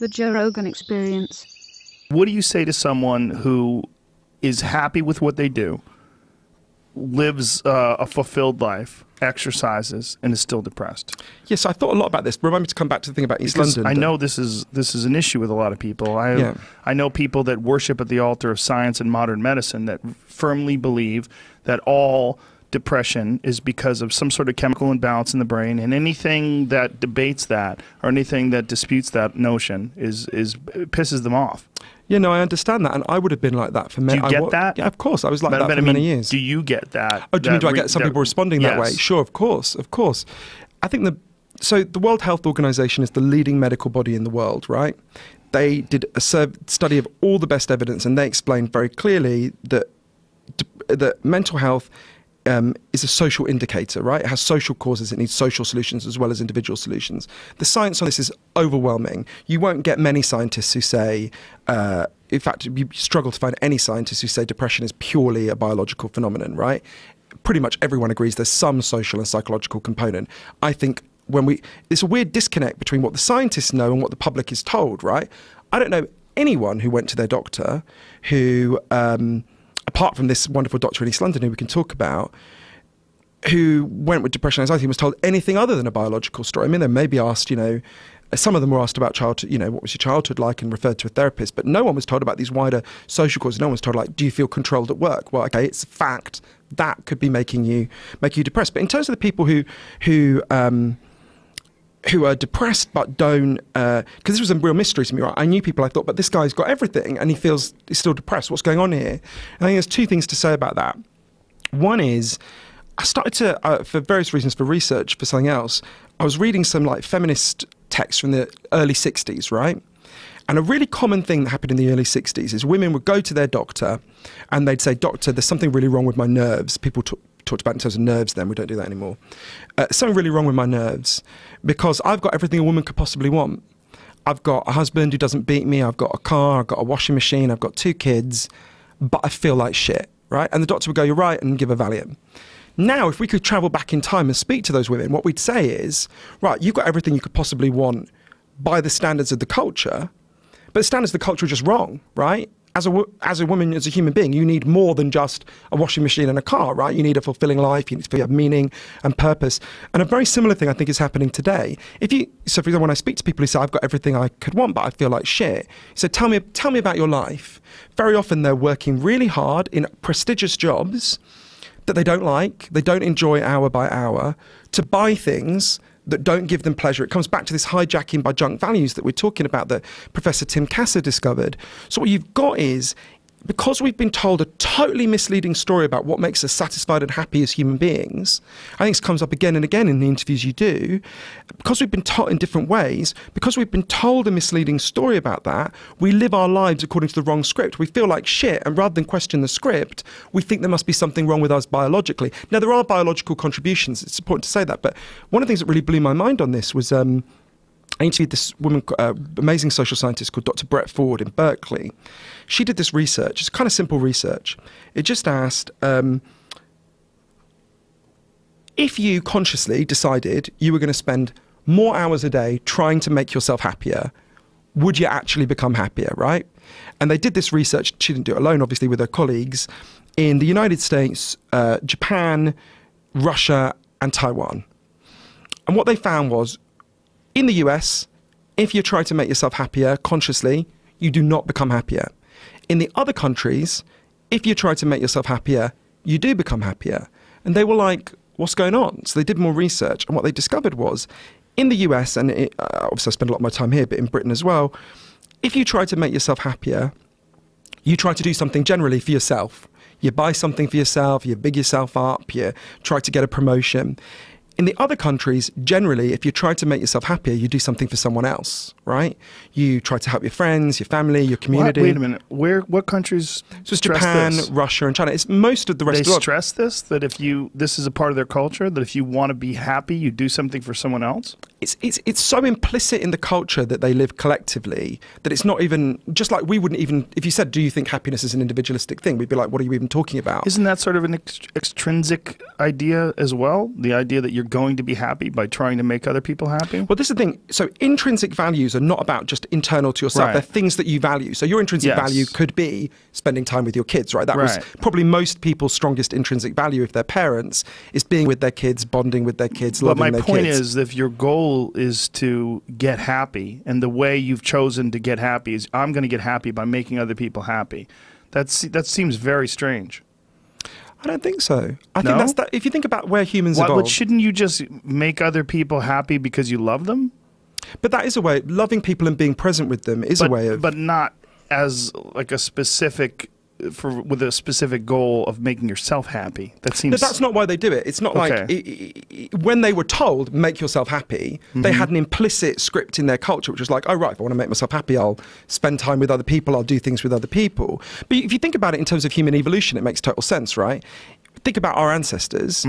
The Joe Rogan Experience. What do you say to someone who is happy with what they do, lives a fulfilled life, exercises, and is still depressed? Yes, I thought a lot about this. Remind me to come back to the thing about East London. I know this is an issue with a lot of people. I know people that worship at the altar of science and modern medicine that firmly believe that all depression is because of some sort of chemical imbalance in the brain, and anything that debates that or anything that disputes that notion pisses them off. Yeah, no, I understand that, and I would have been like that for many. Do you get that? Yeah, of course, I was like that for many years. Do you get that? Oh, do you mean do I get some people responding that way? Sure, of course, of course. I think the World Health Organization is the leading medical body in the world, right? They did a study of all the best evidence, and they explained very clearly that mental health is a social indicator, right? It has social causes. It needs social solutions as well as individual solutions. The science on this is overwhelming. You won't get many scientists who say, in fact, you struggle to find any scientists who say depression is purely a biological phenomenon, right? Pretty much everyone agrees there's some social and psychological component. I think there's a weird disconnect between what the scientists know and what the public is told, right? I don't know anyone who went to their doctor who, apart from this wonderful doctor in East London who we can talk about, who went with depression and anxiety and was told anything other than a biological story. I mean, they may be asked, some of them were asked about childhood, what was your childhood like, and referred to a therapist, but no one was told about these wider social causes. No one was told, like, do you feel controlled at work? Well, okay, it's a fact that could be making you depressed. But in terms of the people who are depressed but don't, because this was a real mystery to me, right? I knew people, I thought, but this guy's got everything and he's still depressed. What's going on here? And I think there's two things to say about that. One is, I started to, for various reasons, for research, for something else, I was reading some like feminist texts from the early 60s, right? And a really common thing that happened in the early 60s is women would go to their doctor and they'd say, doctor, there's something really wrong with my nerves. People talked about in terms of nerves then, we don't do that anymore. Something really wrong with my nerves because I've got everything a woman could possibly want. I've got a husband who doesn't beat me, I've got a car, I've got a washing machine, I've got 2 kids, but I feel like shit, right? And the doctor would go, you're right, and give a Valium. Now, if we could travel back in time and speak to those women, what we'd say is, right, you've got everything you could possibly want by the standards of the culture, but the standards of the culture are just wrong, right? As a woman, as a human being, you need more than just a washing machine and a car, right? You need a fulfilling life, you need to have meaning and purpose. And a very similar thing I think is happening today. So for example, when I speak to people who say, I've got everything I could want, but I feel like shit. So tell me about your life. Very often they're working really hard in prestigious jobs that they don't like, they don't enjoy hour by hour, to buy things that don't give them pleasure. It comes back to this hijacking by junk values that we're talking about that Professor Tim Kasser discovered. So what you've got is, because we've been told a totally misleading story about what makes us satisfied and happy as human beings, I think this comes up again and again in the interviews you do, because we've been taught in different ways, because we've been told a misleading story about that, we live our lives according to the wrong script. We feel like shit, and rather than question the script, we think there must be something wrong with us biologically. Now, there are biological contributions, it's important to say that, but one of the things that really blew my mind on this was, I interviewed this woman, amazing social scientist called Dr. Brett Ford in Berkeley. She did this research. It's kind of simple research. It just asked, if you consciously decided you were going to spend more hours a day trying to make yourself happier, would you actually become happier, right? And they did this research, she didn't do it alone, obviously, with her colleagues, in the United States, Japan, Russia, and Taiwan. And what they found was, in the US, if you try to make yourself happier consciously, you do not become happier. In the other countries, if you try to make yourself happier, you do become happier. And they were like, what's going on? So they did more research, and what they discovered was, in the US, and obviously I spend a lot of my time here, but in Britain as well, if you try to make yourself happier, you try to do something generally for yourself. You buy something for yourself, you big yourself up, you try to get a promotion. In the other countries, generally, if you try to make yourself happier, you do something for someone else, right? You try to help your friends, your family, your community. Wait a minute. What countries So it's Japan, this? Russia, and China. It's most of the rest of the world. They stress this, that this is a part of their culture, that if you want to be happy, you do something for someone else? It's so implicit in the culture that they live collectively that it's not even, just like we wouldn't even, if you said, do you think happiness is an individualistic thing? We'd be like, what are you even talking about? Isn't that sort of an extrinsic idea as well? The idea that you're going to be happy by trying to make other people happy? Well, this is the thing. So intrinsic values are not about just internal to yourself. Right. They're things that you value. So your intrinsic value could be spending time with your kids, right? That was probably most people's strongest intrinsic value if they're parents, is being with their kids, bonding with their kids, loving their kids. But my point is, if your goal is to get happy, and the way you've chosen to get happy is, I'm going to get happy by making other people happy, that seems very strange. I don't think so. I think that's that. If you think about where humans evolved, but shouldn't you just make other people happy because you love them? But that is a way. Loving people and being present with them is a way of. But not as like a specific. With a specific goal of making yourself happy. That seems. No, that's not why they do it. It's not like when they were told make yourself happy, they had an implicit script in their culture, which was like, oh right, if I want to make myself happy, I'll spend time with other people, I'll do things with other people. But if you think about it in terms of human evolution, it makes total sense, right? Think about our ancestors,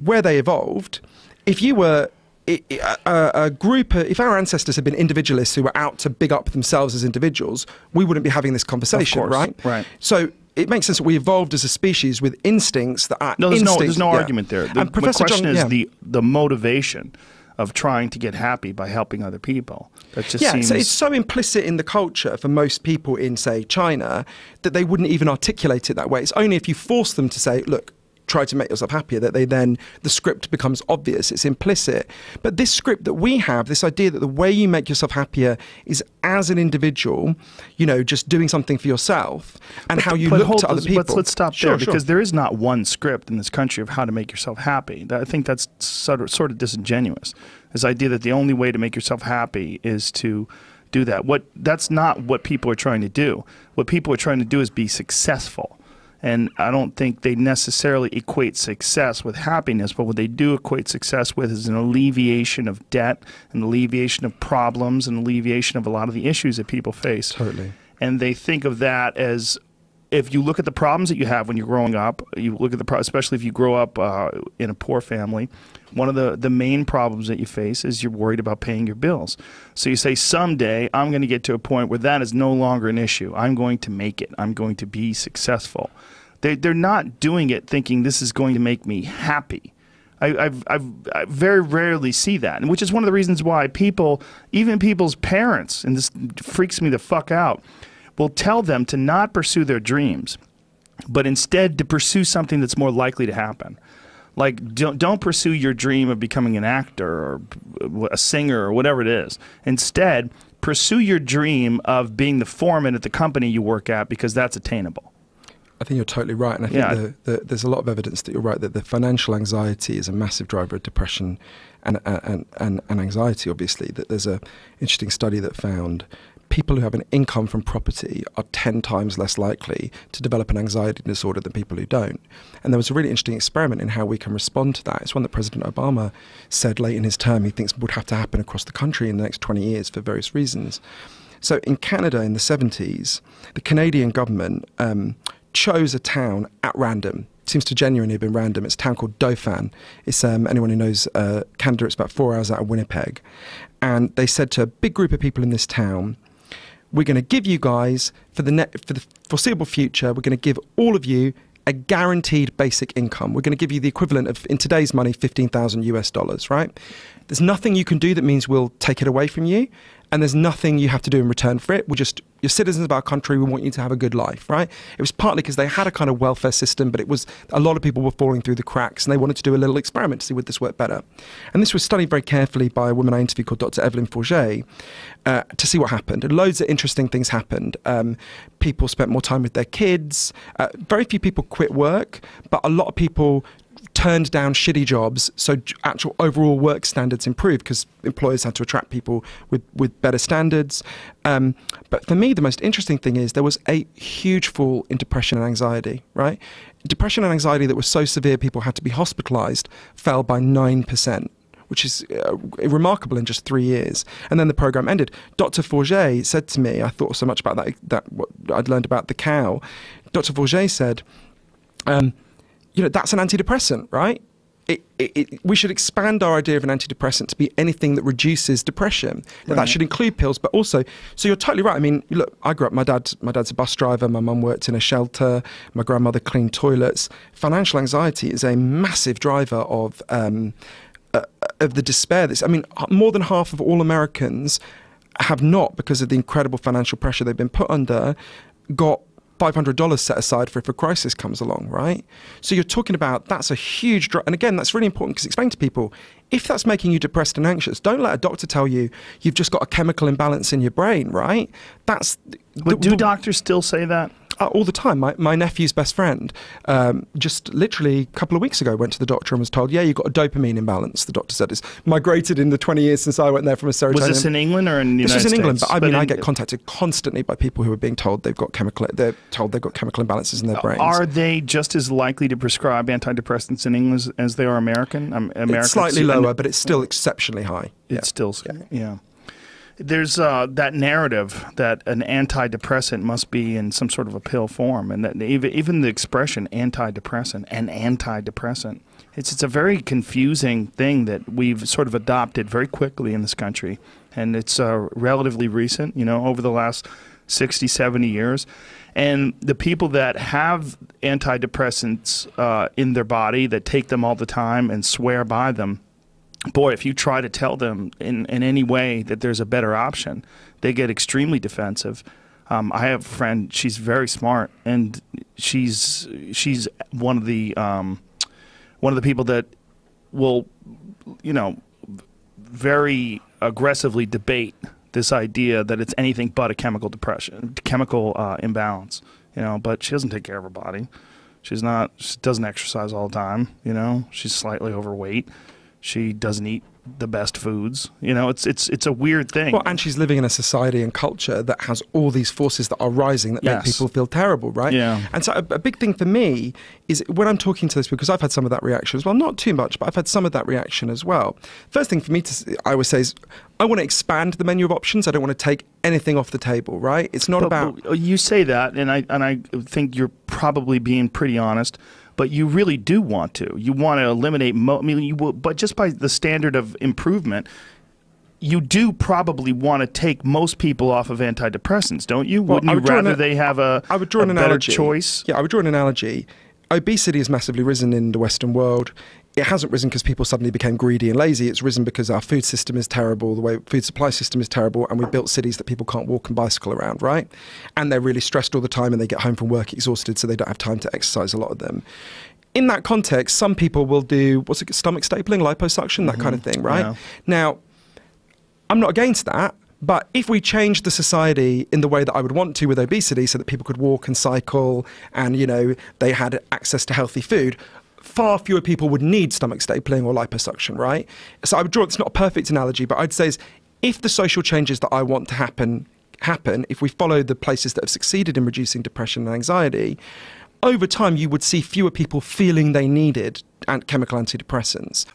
where they evolved. If you were a group, if our ancestors had been individualists who were out to big up themselves as individuals, we wouldn't be having this conversation, right? Right. So it makes sense that we evolved as a species with instincts that are there's no argument there. The question is the motivation of trying to get happy by helping other people. That just seems... so it's so implicit in the culture for most people in, say, China, that they wouldn't even articulate it that way. It's only if you force them to say, look, try to make yourself happier, that the script becomes obvious, it's implicit. But this script that we have, this idea that the way you make yourself happier is as an individual, just doing something for yourself, and how you look to other people. Let's stop there, because there is not one script in this country of how to make yourself happy. I think that's sort of disingenuous. This idea that the only way to make yourself happy is to do that. That's not what people are trying to do. What people are trying to do is be successful. And I don't think they necessarily equate success with happiness, but what they do equate success with is an alleviation of debt, an alleviation of problems, an alleviation of a lot of the issues that people face. Totally. And they think of that as, if you look at the problems that you have when you're growing up, you look at especially if you grow up in a poor family, one of the main problems that you face is you're worried about paying your bills. So you say, someday I'm going to get to a point where that is no longer an issue. I'm going to make it. I'm going to be successful. They're not doing it thinking this is going to make me happy. I very rarely see that, and which is one of the reasons why people, even people's parents, and this freaks me the fuck out, will tell them to not pursue their dreams, but instead to pursue something that's more likely to happen. Like, don't pursue your dream of becoming an actor or a singer or whatever it is. Instead, pursue your dream of being the foreman at the company you work at, because that's attainable. I think you're totally right, and I think there's a lot of evidence that you're right, that the financial anxiety is a massive driver of depression and anxiety, obviously. That there's an interesting study that found people who have an income from property are 10 times less likely to develop an anxiety disorder than people who don't. And there was a really interesting experiment in how we can respond to that. It's one that President Obama said late in his term he thinks would have to happen across the country in the next 20 years for various reasons. So in Canada in the 70s, the Canadian government chose a town at random. It seems to genuinely have been random. It's a town called Dauphin. It's anyone who knows Canada, it's about 4 hours out of Winnipeg. And they said to a big group of people in this town, we're going to give you guys, for the foreseeable future, we're going to give all of you a guaranteed basic income. We're going to give you the equivalent of, in today's money, $15,000 US, right? There's nothing you can do that means we'll take it away from you, and there's nothing you have to do in return for it. You're citizens of our country, we want you to have a good life, right? It was partly because they had a kind of welfare system, but it was, a lot of people were falling through the cracks, and they wanted to do a little experiment to see would this work better. And this was studied very carefully by a woman I interviewed called Dr. Evelyn Forget, to see what happened. And loads of interesting things happened. People spent more time with their kids. Very few people quit work, but a lot of people turned down shitty jobs, so actual overall work standards improved because employers had to attract people with better standards. But for me, the most interesting thing is there was a huge fall in depression and anxiety, right? Depression and anxiety that was so severe people had to be hospitalized fell by 9%. Which is remarkable in just 3 years. And then the program ended. Dr. Forget said to me, I thought so much about that what I'd learned about the cow. Dr. Forget said, that's an antidepressant, right? We should expand our idea of an antidepressant to be anything that reduces depression. Now, that should include pills, but also, so you're totally right. I mean, look, I grew up, my dad's a bus driver, my mum worked in a shelter, my grandmother cleaned toilets. Financial anxiety is a massive driver of of the despair. I mean, more than half of all Americans have not, because of the incredible financial pressure they've been put under, got $500 set aside for if a crisis comes along, right? So you're talking about, that's a huge drop. And again, that's really important, because explain to people, if that's making you depressed and anxious, don't let a doctor tell you you've just got a chemical imbalance in your brain, right? But do doctors still say that? All the time. My nephew's best friend just literally a couple of weeks ago went to the doctor and was told, yeah, you've got a dopamine imbalance. The doctor said it's migrated in the 20 years since I went there from a serotonin. Was this in England or in the United States? This was in England, but I get contacted constantly by people who are being told they've got chemical imbalances in their brains. Are they just as likely to prescribe antidepressants in England as they are American? It's slightly lower, but it's still exceptionally high. It's still, yeah. There's that narrative that an antidepressant must be in some sort of a pill form, and that even the expression antidepressant and antidepressant, it's a very confusing thing that we've sort of adopted very quickly in this country, and it's relatively recent, over the last 60, 70 years. And the people that have antidepressants in their body, that take them all the time and swear by them, boy, if you try to tell them in any way that there's a better option, they get extremely defensive. I have a friend, she's very smart, and she's one of the people that will, very aggressively debate this idea that it's anything but a chemical imbalance. But she doesn't take care of her body. She doesn't exercise all the time. She's slightly overweight. She doesn't eat the best foods. It's a weird thing. Well, and she's living in a society and culture that has all these forces that are rising that make people feel terrible, right? Yeah. And so a big thing for me is when I'm talking to this, because I've had some of that reaction as well, not too much, but I've had some of that reaction as well. First thing for me I always say is, I want to expand the menu of options. I don't want to take anything off the table, right? It's not about... But you say that, and I think you're probably being pretty honest, but you really do want to. You want to eliminate, but just by the standard of improvement, you do probably want to take most people off of antidepressants, don't you? Wouldn't you rather they have a better choice? Yeah, I would draw an analogy. Obesity has massively risen in the Western world. It hasn't risen because people suddenly became greedy and lazy. It's risen because our food system is terrible, the way food supply system is terrible, and we built cities that people can't walk and bicycle around, right? And they're really stressed all the time, and they get home from work exhausted, so they don't have time to exercise, a lot of them. In that context, some people will do, stomach stapling, liposuction, that kind of thing, right? Yeah. Now, I'm not against that, but if we change the society in the way that I would want to with obesity, so that people could walk and cycle and, they had access to healthy food, far fewer people would need stomach stapling or liposuction, right? So I would draw, it's not a perfect analogy, but I'd say is, if the social changes that I want to happen, if we follow the places that have succeeded in reducing depression and anxiety, over time you would see fewer people feeling they needed chemical antidepressants.